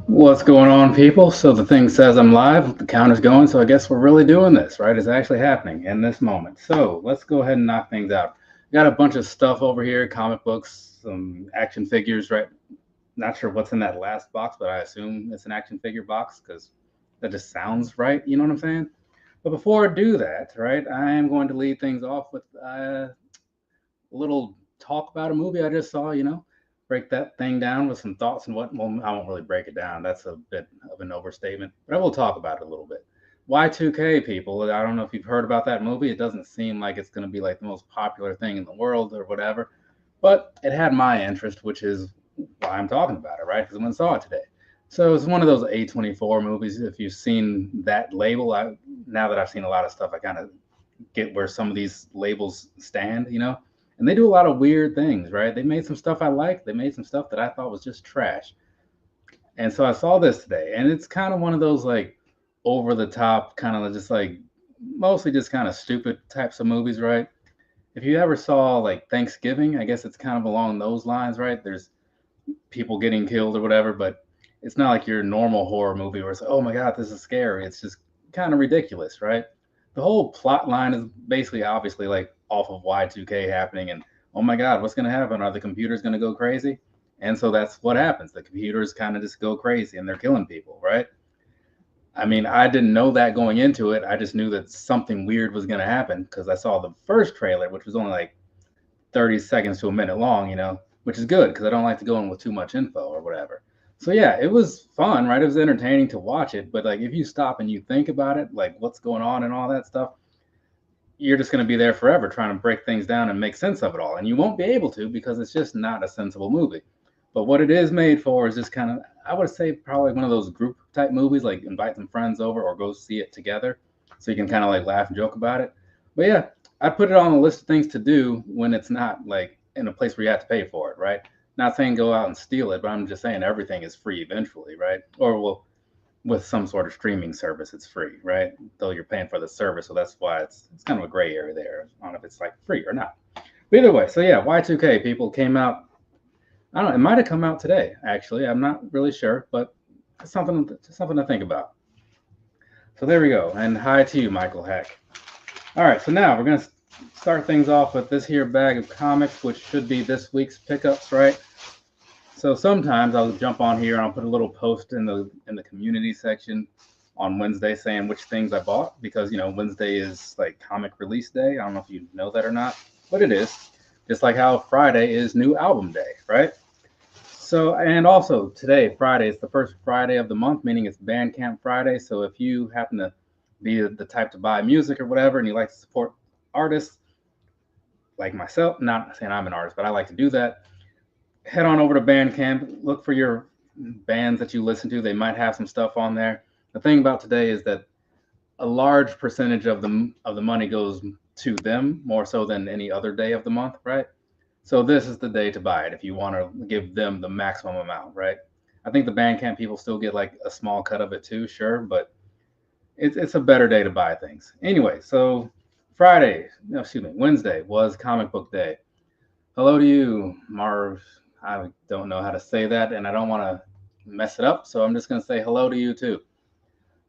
What's going on, people? So the thing says I'm live, the counter's going, so I guess we're really doing this, right? It's actually happening in this moment. So let's go ahead and knock things out. Got a bunch of stuff over here, comic books, some action figures, right? Not sure what's in that last box, but I assume it's an action figure box because that just sounds right. You know what I'm saying? But before I do that, right, I am going to lead things off with little talk about a movie I just saw, break that thing down with some thoughts and what. Well, I won't really break it down. That's a bit of an overstatement, but I will talk about it a little bit. Y2K, people. I don't know if you've heard about that movie. It doesn't seem like it's going to be like the most popular thing in the world or whatever, but it had my interest, which is why I'm talking about it, right? Because I went and saw it today. So it's one of those A24 movies. If you've seen that label, now that I've seen a lot of stuff, I kind of get where some of these labels stand, and they do a lot of weird things, right? They made some stuff I liked. They made some stuff that I thought was just trash. And so I saw this today, and it's kind of one of those like over the top, kind of just like mostly just kind of stupid types of movies, right? If you ever saw like Thanksgiving, I guess it's kind of along those lines, right? There's people getting killed or whatever, but it's not like your normal horror movie where it's like, oh my God, this is scary. It's just kind of ridiculous, right? The whole plot line is basically obviously like off of Y2K happening and oh my God, what's going to happen? Are the computers going to go crazy? And so that's what happens. The computers kind of just go crazy and they're killing people, right? I mean, I didn't know that going into it. I just knew that something weird was going to happen because I saw the first trailer, which was only like 30 seconds to a minute long, which is good because I don't like to go in with too much info or whatever. So yeah, it was fun, right? It was entertaining to watch it, but like if you stop and you think about it, like what's going on and all that stuff, you're just going to be there forever trying to break things down and make sense of it all. And you won't be able to because it's just not a sensible movie. But what it is made for is just kind of, I would say, probably one of those group type movies, like invite some friends over or go see it together so you can kind of like laugh and joke about it. But yeah, I put it on the list of things to do when it's not like in a place where you have to pay for it, right? Not saying go out and steal it, but I'm just saying everything is free eventually, right? Or well, with some sort of streaming service, it's free, right? Though you're paying for the service, so that's why it's kind of a gray area there. I don't know if it's like free or not. But either way, so yeah, Y2K people came out. I don't know. It might have come out today, actually. I'm not really sure, but it's something to think about. So there we go. And hi to you, Michael Heck. All right, so now we're gonna start things off with this here bag of comics, which should be this week's pickups, right? So sometimes I'll jump on here and I'll put a little post in the community section on Wednesday saying which things I bought because Wednesday is like comic release day. I don't know if you know that or not, but it is. Just like how Friday is new album day, right? So and also today, Friday, is the first Friday of the month, meaning it's Bandcamp Friday. So if you happen to be the type to buy music or whatever and you like to support artists like myself, not saying I'm an artist, but I like to do that, head on over to Bandcamp, look for your bands that you listen to. They might have some stuff on there. The thing about today is that a large percentage of the money goes to them more so than any other day of the month, right? So this is the day to buy it if you want to give them the maximum amount, right? I think the Bandcamp people still get like a small cut of it too, sure, but it's a better day to buy things. Anyway, so Wednesday was comic book day. Hello to you, Marv. I don't know how to say that, and I don't want to mess it up, so I'm just going to say hello to you too.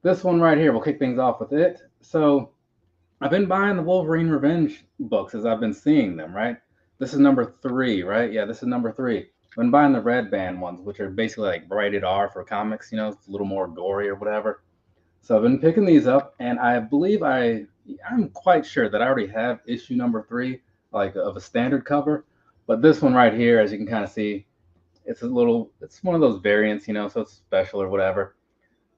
This one right here, we'll kick things off with it. So I've been buying the Wolverine Revenge books as I've been seeing them, right? This is number 3, right? Yeah, this is number 3. I've been buying the red band ones, which are basically like rated R for comics, it's a little more gory or whatever. So I've been picking these up, and I believe I'm quite sure that I already have issue number 3, like of a standard cover. But this one right here, as you can kind of see, it's one of those variants, so it's special or whatever.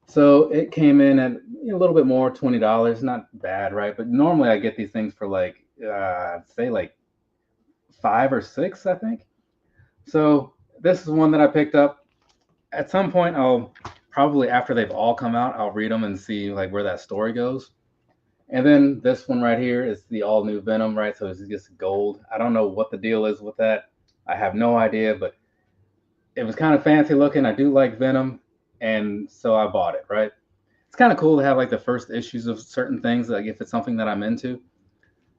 So it came in at a little bit more, $20, not bad, right? But normally I get these things for like, say like 5 or 6, I think. So this is one that I picked up. At some point, I'll probably after they've all come out, I'll read them and see like where that story goes. And then this one right here is the all new Venom, right? So it's just gold. I don't know what the deal is with that. I have no idea, but it was kind of fancy looking. I do like Venom, and so I bought it, right? It's kind of cool to have like the first issues of certain things, like if it's something that I'm into.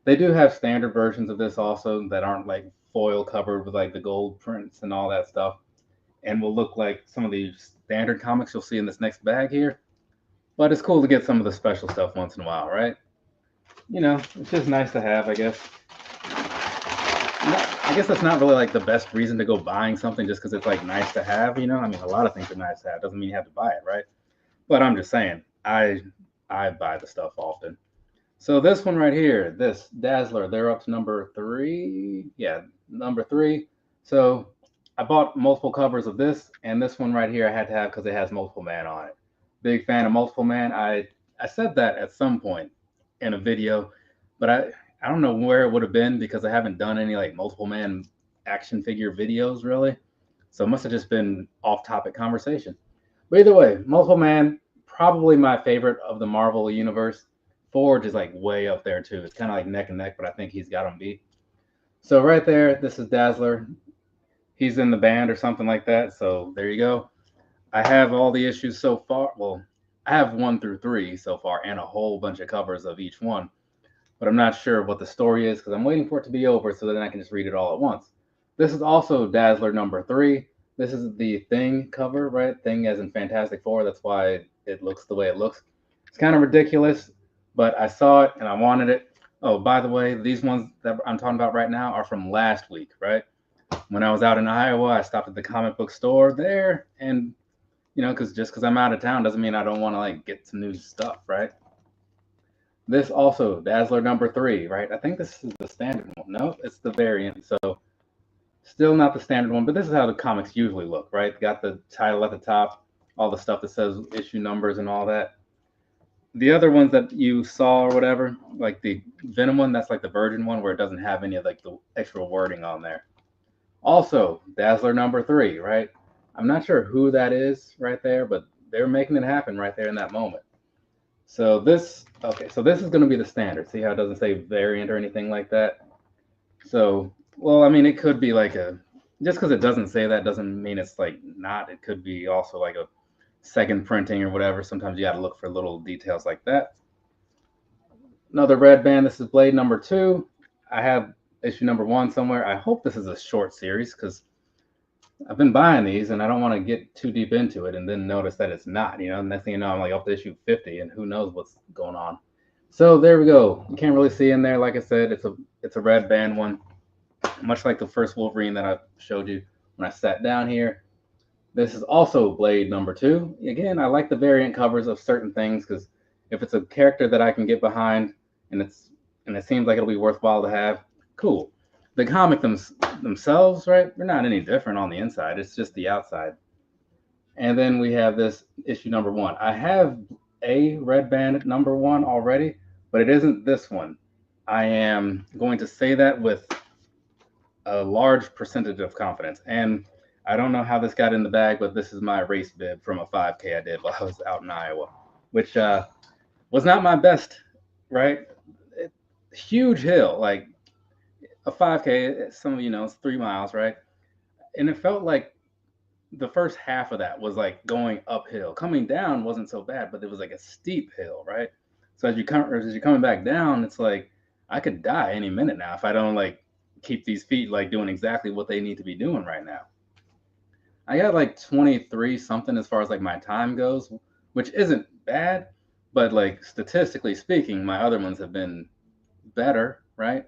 They do have standard versions of this also that aren't like foil covered with like the gold prints and all that stuff. and will look like some of the standard comics you'll see in this next bag here. But it's cool to get some of the special stuff once in a while, right? You know, it's just nice to have, I guess. I guess that's not really like the best reason to go buying something just because it's like nice to have, you know? I mean, a lot of things are nice to have. Doesn't mean you have to buy it, right? But I'm just saying, I buy the stuff often. So this one right here, this Dazzler, they're up to number 3. Yeah, number 3. So I bought multiple covers of this, and this one right here I had to have because it has Multiple Man on it. Big fan of Multiple Man. I said that at some point in a video, but I don't know where it would have been because I haven't done any like Multiple Man action figure videos really. So it must have just been off-topic conversation. But either way, Multiple Man, probably my favorite of the Marvel universe. Forge is like way up there too. It's kind of like neck and neck, but I think he's got him beat. So right there, this is Dazzler. He's in the band or something like that. So there you go. I have all the issues so far. Well, I have 1 through 3 so far and a whole bunch of covers of each one. But I'm not sure what the story is because I'm waiting for it to be over so then I can just read it all at once. This is also Dazzler number 3. This is the Thing cover, right? Thing as in Fantastic Four. That's why it looks the way it looks. It's kind of ridiculous, but I saw it and I wanted it. Oh, by the way, these ones that I'm talking about right now are from last week, right? When I was out in Iowa, I stopped at the comic book store there, and you know, because I'm out of town doesn't mean I don't want to like get some new stuff, right? This also Dazzler number 3, right? I think this is the standard one. No, it's the variant. So still not the standard one, but this is how the comics usually look, right? Got the title at the top, all the stuff that says issue numbers and all that. The other ones that you saw or whatever, like the Venom one, that's like the Virgin one where it doesn't have any of like the extra wording on there. Also, Dazzler number 3, right? I'm not sure who that is right there, but they're making it happen right there in that moment. So this, okay, so this is going to be the standard. See how it doesn't say variant or anything like that? So, well, I mean, it could be like a, just because it doesn't say that doesn't mean it's like not. It could be also like a second printing or whatever. Sometimes you got to look for little details like that. Another red band. This is Blade number 2. I have issue number 1 somewhere. I hope this is a short series because I've been buying these and I don't want to get too deep into it and then notice that it's not, you know, next thing you know, I'm like up to issue 50 and who knows what's going on. So there we go. You can't really see in there. Like I said, it's a red band one, much like the first Wolverine that I showed you when I sat down here. This is also Blade number 2. Again, I like the variant covers of certain things because if it's a character that I can get behind and it seems like it'll be worthwhile to have, cool. The comic themselves, right? They're not any different on the inside. It's just the outside. And then we have this issue number 1. I have a red band number 1 already, but it isn't this one. I am going to say that with a large percentage of confidence. And I don't know how this got in the bag, but this is my race bib from a 5K I did while I was out in Iowa, which was not my best, right? Huge hill, like a 5K, some of you know, it's 3 miles, right? And it felt like the first half of that was like going uphill. Coming down wasn't so bad, but it was like a steep hill, right? So as you're coming back down, it's like I could die any minute now if I don't like keep these feet like doing exactly what they need to be doing right now. I got like 23 something as far as like my time goes, which isn't bad, but like statistically speaking, my other ones have been better, right?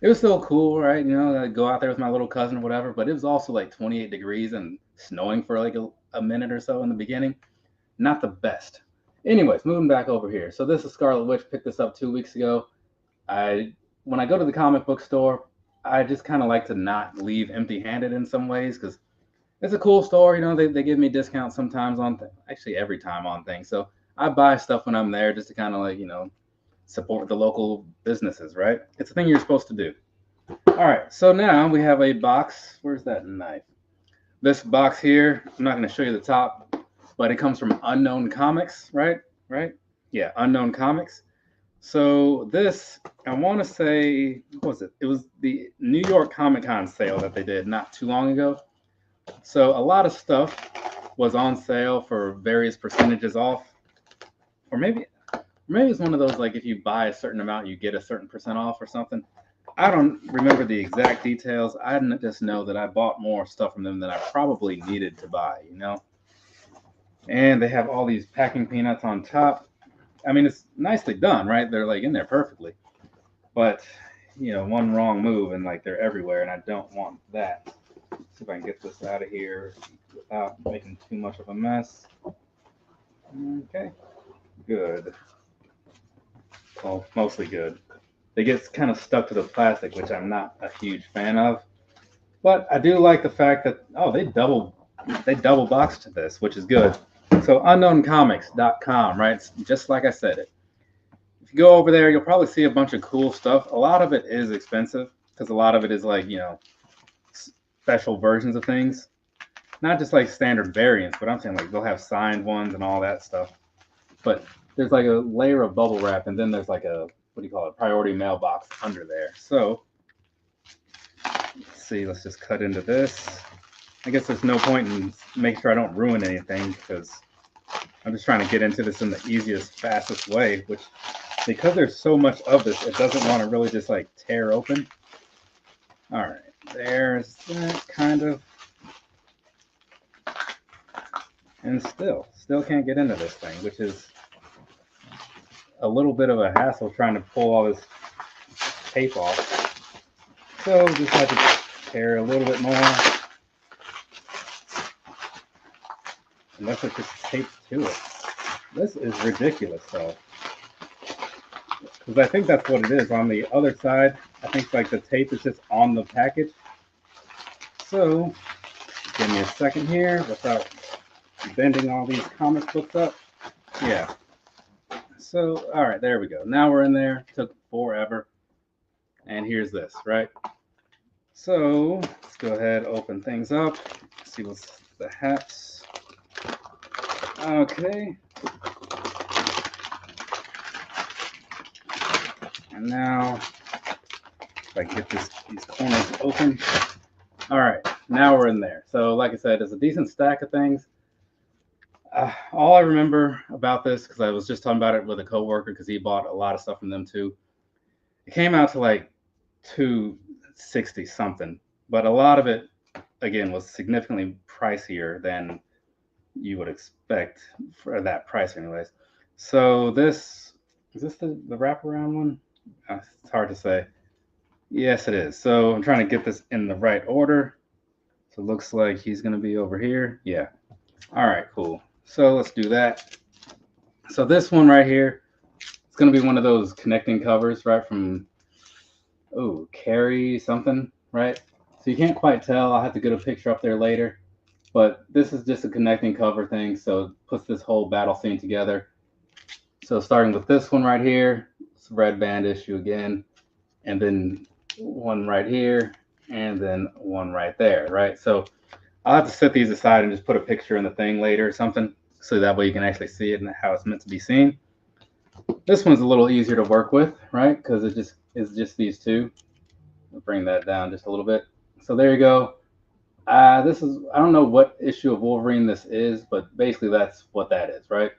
It was still cool, right? You know, I'd go out there with my little cousin or whatever, but it was also like 28 degrees and snowing for like a minute or so in the beginning. Not the best. Anyways, moving back over here. So this is Scarlet Witch. Picked this up 2 weeks ago. When I go to the comic book store, I just kind of like to not leave empty-handed in some ways because it's a cool store. You know, they give me discounts sometimes on, actually every time on things. So I buy stuff when I'm there just to kind of like, you know, support the local businesses, right? It's a thing you're supposed to do. All right, so now we have a box. Where's that knife? This box here, I'm not going to show you the top, but it comes from Unknown Comics, right? Yeah, Unknown Comics. So this, I want to say, what was it? It was the New York Comic Con sale that they did not too long ago. So a lot of stuff was on sale for various percentages off, or maybe it's one of those like if you buy a certain amount, you get a certain percent off or something. I don't remember the exact details. I just know that I bought more stuff from them than I probably needed to buy, you know? And they have all these packing peanuts on top. I mean, it's nicely done, right? They're like in there perfectly. But, you know, one wrong move and like they're everywhere, and I don't want that. See if I can get this out of here without making too much of a mess. Okay, good. Well, mostly good. They get kind of stuck to the plastic, which I'm not a huge fan of. But I do like the fact that they double boxed this, which is good. So unknowncomics.com, right? It's just like I said it. If you go over there, you'll probably see a bunch of cool stuff. A lot of it is expensive because a lot of it is like, you know, special versions of things. Not just like standard variants, but I'm saying like they'll have signed ones and all that stuff. But there's like a layer of bubble wrap, and then there's like a, what do you call it, priority mailbox under there. So let's see, let's just cut into this. I guess there's no point in making sure I don't ruin anything because I'm just trying to get into this in the easiest, fastest way, which because there's so much of this, it doesn't want to really just like tear open. All right, there's that kind of. And still can't get into this thing, which is a little bit of a hassle trying to pull all this tape off. So just have to tear a little bit more. Unless it's just taped to it. This is ridiculous though. Because I think that's what it is. On the other side, I think like the tape is just on the package. So give me a second here without bending all these comic books up. Yeah. So, all right, there we go. Now we're in there. Took forever. And here's this, right? So let's go ahead, open things up. See what's the hats. Okay. And now, if I can get these corners open. All right, now we're in there. So like I said, it's a decent stack of things. All I remember about this, because I was just talking about it with a coworker, because he bought a lot of stuff from them too. It came out to like $260 something, but a lot of it, again, was significantly pricier than you would expect for that price, anyways. So this is this the wraparound one? It's hard to say. Yes, it is. So I'm trying to get this in the right order. So it looks like he's going to be over here. Yeah. All right, cool. So let's do that. So this one right here, it's going to be one of those connecting covers, right, from, oh, Carry something, right? So you can't quite tell. I'll have to get a picture up there later. But this is just a connecting cover thing, so it puts this whole battle scene together. So starting with this one right here, it's a red band issue again, and then one right here, and then one right there, right? So I'll have to set these aside and just put a picture in the thing later or something, so that way you can actually see it and how it's meant to be seen. This one's a little easier to work with, right? Because it just is just these two. I'll bring that down just a little bit. So there you go. This is, I don't know what issue of Wolverine this is, but basically that's what that is, right?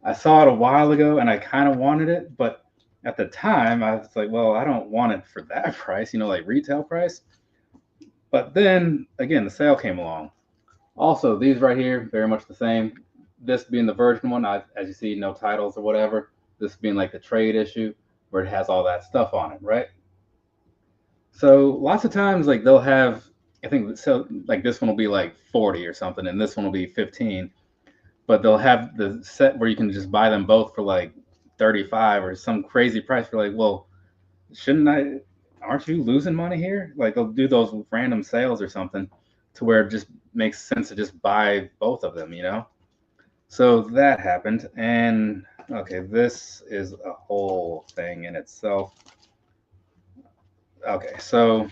I saw it a while ago and I kind of wanted it, but at the time I was like, well, I don't want it for that price, you know, like retail price. But then again, the sale came along. Also, these right here, very much the same. This being the Virgin one, as you see, no titles or whatever. This being like the trade issue where it has all that stuff on it, right? So lots of times, like they'll have, I think, so like this one will be like 40 or something, and this one will be 15. But they'll have the set where you can just buy them both for like 35 or some crazy price. You're like, well, shouldn't I? Aren't you losing money here? Like they'll do those random sales or something to where it just makes sense to just buy both of them, you know? So that happened. And okay, this is a whole thing in itself. Okay, so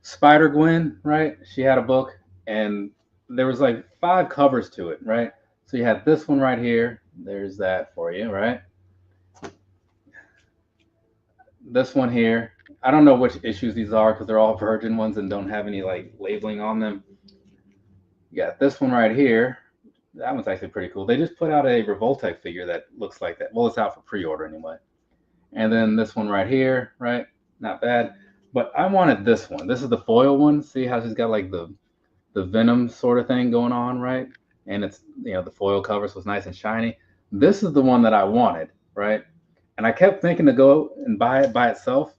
Spider Gwen, right? She had a book and there was like 5 covers to it, right? So you had this one right here. There's that for you, right? This one here. I don't know which issues these are because they're all Virgin ones and don't have any like labeling on them. You got this one right here. That one's actually pretty cool. They just put out a Revoltech figure that looks like that. Well, it's out for pre-order anyway. And then this one right here, right? not bad. But I wanted this one. This is the foil one. See how she's got like the Venom sort of thing going on, right? And it's, the foil cover, so it's nice and shiny. This is the one that I wanted, right? And I kept thinking to go and buy it by itself,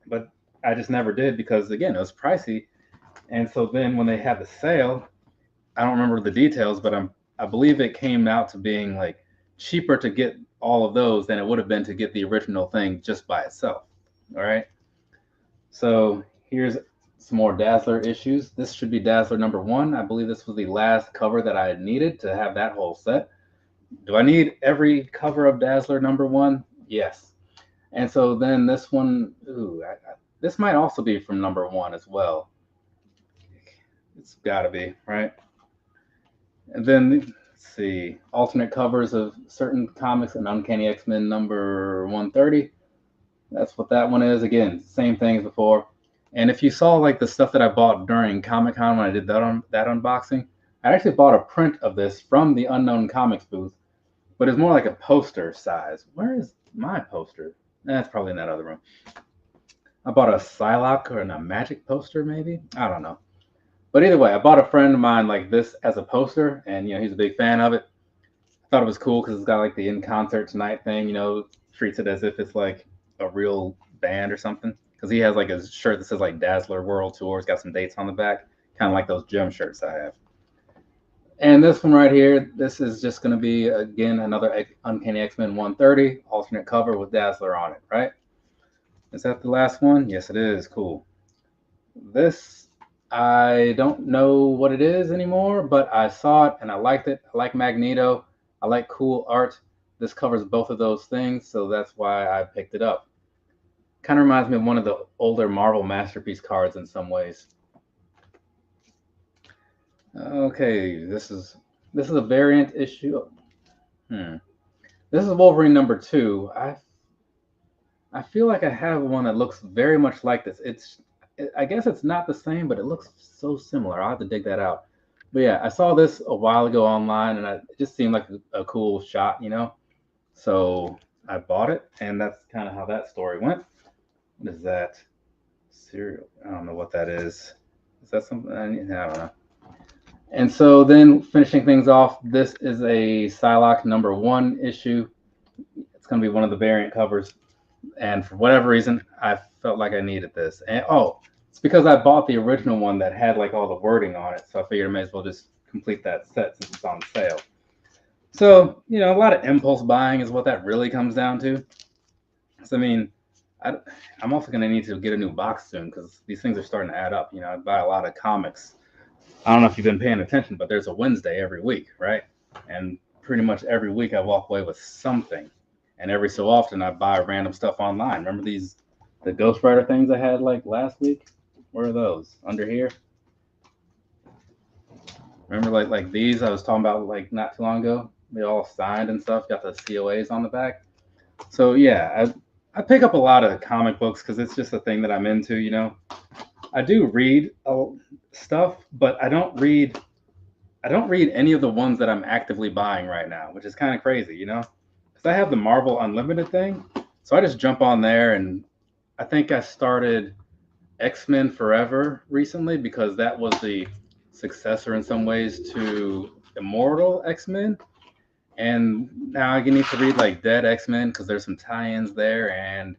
but I just never did because again, it was pricey. And so then when they had the sale, I don't remember the details, but I believe it came out to being like cheaper to get all of those than it would have been to get the original thing just by itself. All right. So here's some more Dazzler issues. This should be Dazzler number 1. I believe this was the last cover that I needed to have that whole set. Do I need every cover of Dazzler number 1? Yes. And so then this one, this might also be from number 1 as well. It's got to be, right? And then, let's see, alternate covers of certain comics and Uncanny X-Men number 130. That's what that one is. Again, same thing as before. And if you saw like the stuff that I bought during Comic-Con when I did that unboxing, I actually bought a print of this from the Unknown Comics booth, but it's more like a poster size. Where is my poster? That's probably in that other room. I bought a Psylocke or a Magic poster, maybe? I don't know. But either way, I bought a friend of mine like this as a poster, and he's a big fan of it. I thought it was cool because it's got like the In Concert Tonight thing, treats it as if it's like a real band or something. Because he has like a shirt that says like Dazzler World Tour. It's got some dates on the back, kind of like those gym shirts I have. And this one right here, this is just going to be, again, another Uncanny X-Men 130 alternate cover with Dazzler on it, right? Is that the last one? Yes, it is. Cool. This, I don't know what it is anymore, but I saw it and I liked it. I like Magneto. I like cool art. This covers both of those things, so that's why I picked it up. Kind of reminds me of one of the older Marvel Masterpiece cards in some ways. Okay, this is a variant issue. This is Wolverine number 2. I feel like I have one that looks very much like this. I guess it's not the same, but it looks so similar. I'll have to dig that out. But yeah, I saw this a while ago online, and it just seemed like a cool shot, So I bought it, and that's kind of how that story went. What is that? Cereal. I don't know what that is. Is that something? I don't know. And so then finishing things off, this is a Psylocke number 1 issue. It's going to be one of the variant covers. And for whatever reason, I felt like I needed this. And it's because I bought the original one that had like all the wording on it. So I figured I may as well just complete that set since it's on sale. So, a lot of impulse buying is what that really comes down to. So, I mean, I'm also going to need to get a new box soon because these things are starting to add up. I buy a lot of comics. I don't know if you've been paying attention, but there's a Wednesday every week, right? And pretty much every week I walk away with something. And every so often I buy random stuff online. Remember the Ghost Rider things I had like last week? Where are those? Under here? Remember like these I was talking about like not too long ago? They all signed and stuff, got the COAs on the back. So yeah, I pick up a lot of comic books because it's just a thing that I'm into, I do read stuff, but I don't read any of the ones that I'm actively buying right now, which is kind of crazy, because I have the Marvel Unlimited thing. So I just jump on there, and I think I started X-Men Forever recently because that was the successor in some ways to Immortal X-Men. And now I need to read like Dead X-Men because there's some tie-ins there, and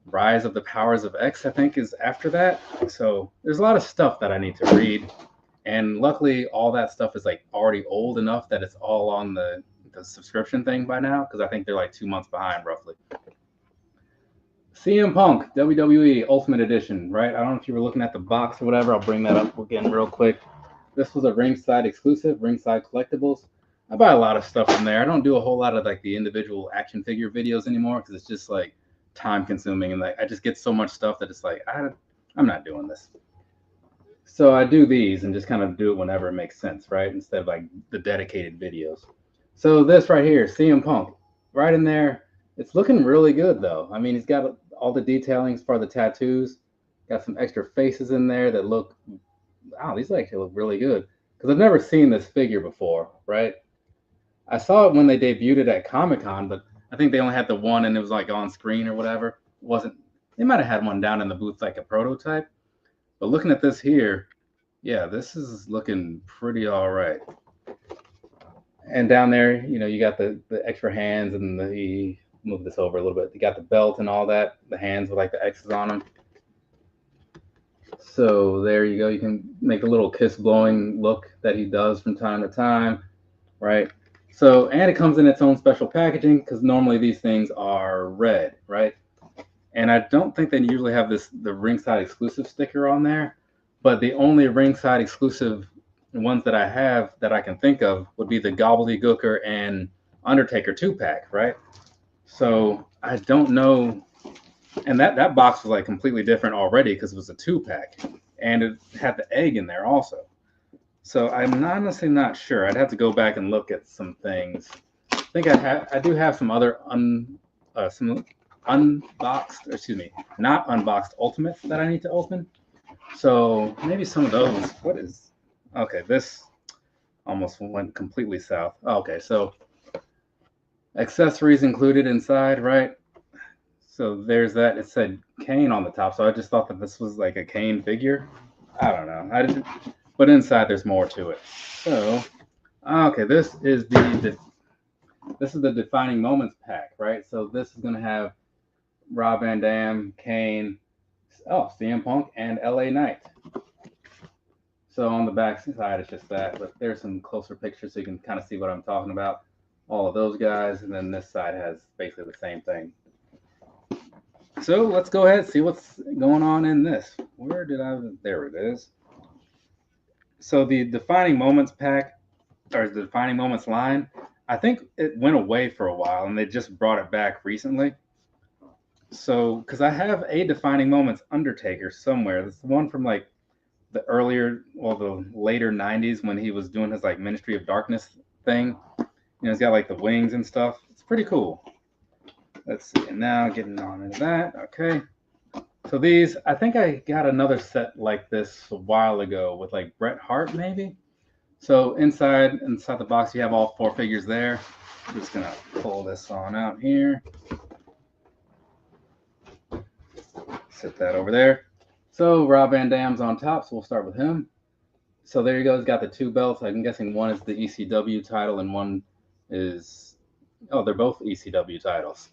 Rise of the Powers of X, I think, is after that. So there's a lot of stuff that I need to read. And luckily, all that stuff is like already old enough that it's all on the subscription thing by now, because I think they're like 2 months behind roughly. CM Punk, WWE Ultimate Edition, right? I don't know if you were looking at the box or whatever. I'll bring that up again real quick. This was a Ringside exclusive, Ringside Collectibles. I buy a lot of stuff from there. I don't do a whole lot of like the individual action figure videos anymore because it's just like time consuming, and like I just get so much stuff that it's like I'm not doing this. So I do these and just kind of do it whenever it makes sense, right? Instead of like the dedicated videos. So this right here, CM Punk, right in there. It's looking really good though. I mean, he's got all the detailings for the tattoos. Got some extra faces in there that look, wow, these actually look really good. Because I've never seen this figure before, right? I saw it when they debuted it at Comic-Con, but I think they only had the one and it was like on screen or whatever. It wasn't They might have had one down in the booth like a prototype. But looking at this here, yeah, this is looking pretty all right. And down there, you got the extra hands and the move this over a little bit. You got the belt and all that, the hands with like the X's on them. So there you go. You can make a little kiss blowing look that he does from time to time, right? So, and it comes in its own special packaging because normally these things are red, right? And I don't think they usually have the ringside exclusive sticker on there, but the only ringside exclusive ones that I have that I can think of would be the Gobbledygooker and Undertaker 2-pack, right? So I don't know, and that box was like completely different already because it was a 2-pack, and it had the egg in there also. So I'm honestly not sure. I'd have to go back and look at some things. I think I do have some other some unboxed, or excuse me, not unboxed ultimates that I need to open. So maybe some of those. What is? Okay, this almost went completely south. Okay, so accessories included inside, right? So there's that. It said Kane on the top, so I just thought that this was like a Kane figure. I don't know. But inside there's more to it. So, okay, this is the defining moments pack, right? So this is gonna have Rob Van Dam, Kane, CM Punk, and LA Knight. So on the back side, it's just that, but there's some closer pictures so you can kind of see what I'm talking about. All of those guys, and then this side has basically the same thing. So let's go ahead and see what's going on in this. Where did I? There it is. So the defining moments pack, or the defining moments line, I think it went away for a while, and they just brought it back recently. So, because I have a defining moments Undertaker somewhere. It's the one from like the later '90s when he was doing his like Ministry of Darkness thing. He's got like the wings and stuff. It's pretty cool. Let's see. And now getting on into that. Okay. So these, I think I got another set like this a while ago with like Bret Hart maybe. So inside the box, you have all 4 figures there. I'm just gonna pull this on out here. Set that over there. So Rob Van Dam's on top, so we'll start with him. So there you go. He's got the 2 belts. I'm guessing one is the ECW title and one is, they're both ECW titles.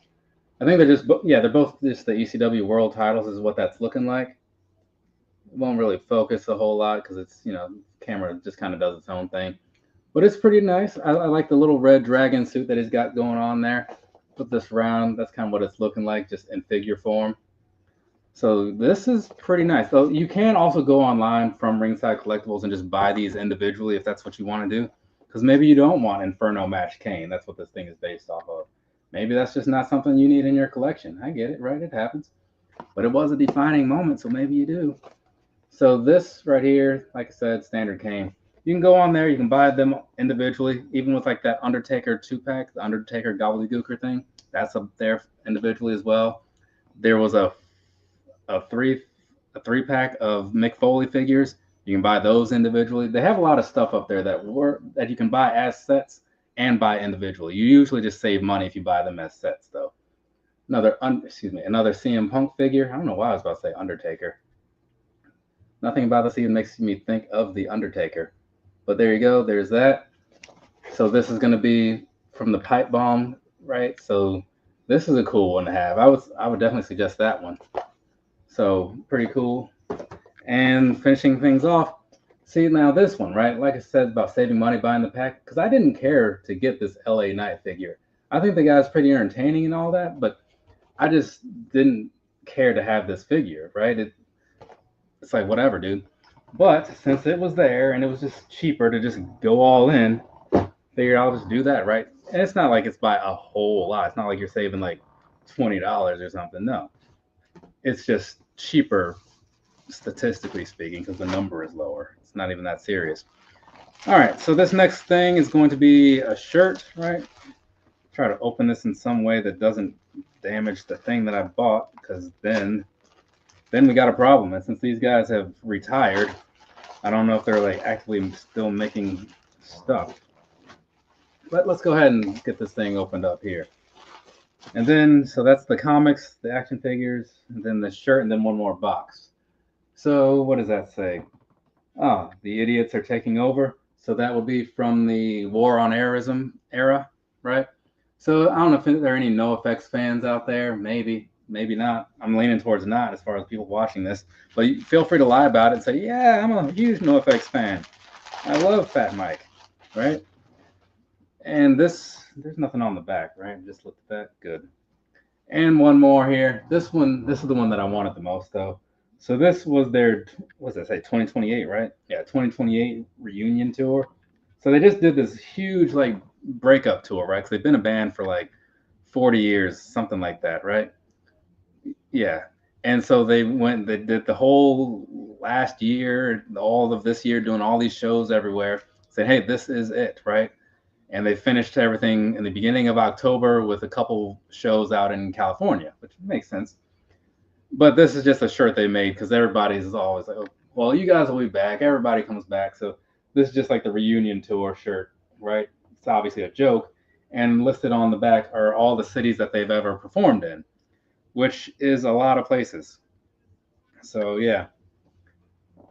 I think they're both just the ECW world titles is what that's looking like. It won't really focus a whole lot because it's, camera just kind of does its own thing. But it's pretty nice. I like the little red dragon suit that he's got going on there. Put this round. That's kind of what it's looking like, just in figure form. So this is pretty nice. So you can also go online from Ringside Collectibles and just buy these individually if that's what you want to do. Because maybe you don't want Inferno Match Kane. That's what this thing is based off of. Maybe that's just not something you need in your collection. I get it, right? It happens. But it was a defining moment, so maybe you do. So this right here, like I said, standard Kane. You can go on there. You can buy them individually, even with like that Undertaker 2-pack, the Undertaker Gobbledygooker thing. That's up there individually as well. There was a 3-pack of Mick Foley figures. You can buy those individually. They have a lot of stuff up there that you can buy as sets and buy individually. You usually just save money if you buy them as sets, though. Another CM Punk figure. I don't know why I was about to say Undertaker. Nothing about this even makes me think of the Undertaker. But there you go. There's that. So this is going to be from the Pipe Bomb, right? So this is a cool one to have. I would definitely suggest that one. So pretty cool. And finishing things off, see now this one, right? Like I said about saving money buying the pack, because I didn't care to get this LA Knight figure. I think the guy's pretty entertaining and all that, but I just didn't care to have this figure, right? It's like, whatever, dude. But since it was there and it was just cheaper to just go all in, figured I'll just do that, right? And it's not like it's by a whole lot. It's not like you're saving like $20 or something. No. It's just cheaper, statistically speaking, because the number is lower. It's not even that serious. All right, so this next thing is going to be a shirt, right? Try to open this in some way that doesn't damage the thing that I bought, because then we got a problem. And since these guys have retired, I don't know if they're like actually still making stuff. But let's go ahead and get this thing opened up here. And then, so that's the comics, the action figures, and then the shirt, and then one more box. So what does that say? Ah, the idiots are taking over. So that will be from the War on Airism era, right? So I don't know if there are any NoFX fans out there. Maybe, maybe not. I'm leaning towards not as far as people watching this. But feel free to lie about it and say, yeah, I'm a huge NoFX fan. I love Fat Mike, right? And this, there's nothing on the back, right? Just look at that. Good. And one more here. This one, this is the one that I wanted the most, though. So this was their, what does that say, 2028, right? Yeah, 2028 reunion tour. So they just did this huge, like, breakup tour, right? Because they've been a band for, like, 40 years, something like that, right? Yeah. And so they did the whole last year, all of this year, doing all these shows everywhere, saying, hey, this is it, right? And they finished everything in the beginning of October with a couple shows out in California, which makes sense. But this is just a shirt they made because everybody's always like, oh, well, you guys will be back. Everybody comes back. So this is just like the reunion tour shirt, right? It's obviously a joke. And listed on the back are all the cities that they've ever performed in, which is a lot of places. So, yeah.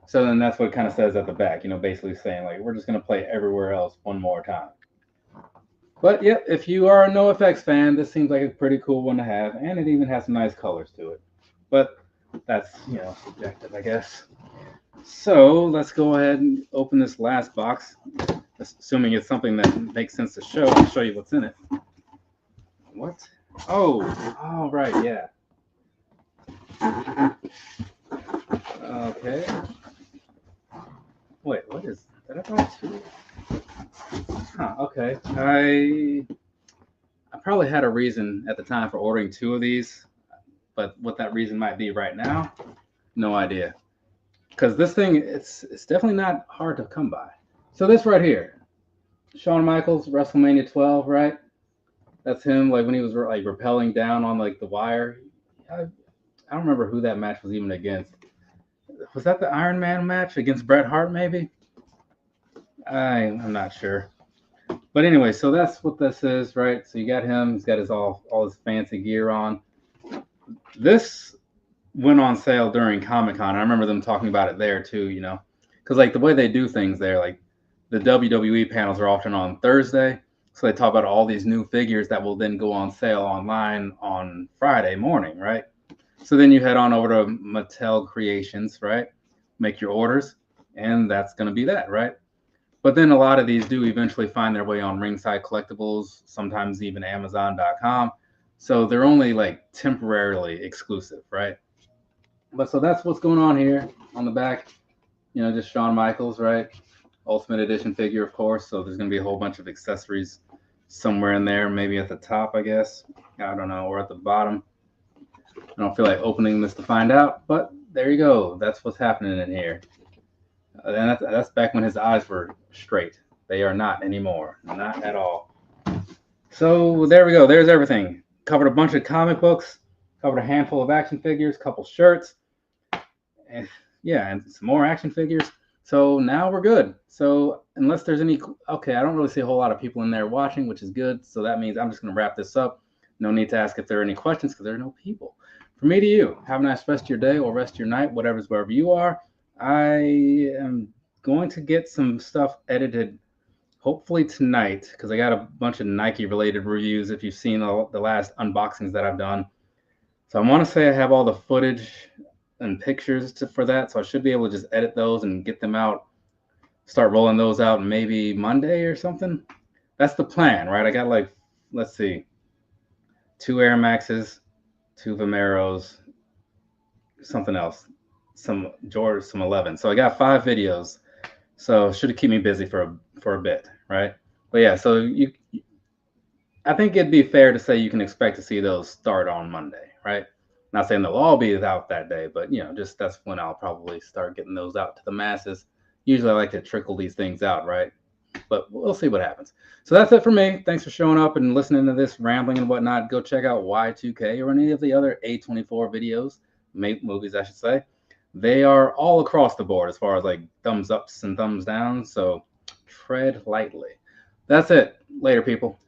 So then that's what it kind of says at the back, basically saying, like, we're just going to play everywhere else one more time. But yeah, if you are a NoFX fan, this seems like a pretty cool one to have, and it even has some nice colors to it. But that's, subjective, I guess. So let's go ahead and open this last box, assuming it's something that makes sense to show. I'll show you what's in it. What? Oh, right, yeah. Okay. Wait, what is? Did I buy two? Huh, okay. I probably had a reason at the time for ordering two of these, but what that reason might be right now, no idea. Because this thing, it's definitely not hard to come by. So this right here, Shawn Michaels, WrestleMania 12, right? That's him, like when he was like rappelling down on like the wire. I don't remember who that match was even against. Was that the Iron Man match against Bret Hart? Maybe. I'm not sure. But anyway, so that's what this is, right? So you got him. He's got his all his fancy gear on. This went on sale during Comic-Con. I remember them talking about it there too, because like the way they do things there, like the WWE panels are often on Thursday, so they talk about all these new figures that will then go on sale online on Friday morning, right? So then you head on over to Mattel Creations, right? Make your orders, and that's going to be that, right? But then a lot of these do eventually find their way on Ringside Collectibles, sometimes even Amazon.com. So they're only like temporarily exclusive, right? But so that's what's going on here on the back. Just Shawn Michaels, right? Ultimate Edition figure, of course. So there's going to be a whole bunch of accessories somewhere in there, maybe at the top, I guess. I don't know, or at the bottom. I don't feel like opening this to find out, but there you go. That's what's happening in here. And that's back when his eyes were straight. They are not anymore. Not at all. So there we go. There's everything. Covered a bunch of comic books. Covered a handful of action figures. Couple shirts. And yeah, and some more action figures. So now we're good. So unless there's any... Okay, I don't really see a whole lot of people in there watching, which is good. So that means I'm just going to wrap this up. No need to ask if there are any questions because there are no people. From me to you, have a nice rest of your day or rest of your night, whatever's wherever you are. I am going to get some stuff edited hopefully tonight because I got a bunch of Nike related reviews if you've seen the last unboxings that I've done. So I want to say I have all the footage and pictures for that. So I should be able to just edit those and get them out, start rolling those out maybe Monday or something. That's the plan, right? I got like, let's see, 2 Air Maxes, 2 Vomeros, something else. Some George, some 11. So I got 5 videos. So should keep me busy for a bit, right? But yeah, so I think it'd be fair to say you can expect to see those start on Monday, right? Not saying they'll all be out that day, but just that's when I'll probably start getting those out to the masses. Usually I like to trickle these things out, right? But we'll see what happens. So that's it for me. Thanks for showing up and listening to this rambling and whatnot. Go check out Y2K or any of the other A24 videos, movies, I should say. They are all across the board as far as like thumbs ups and thumbs downs. So tread lightly. That's it. Later, people.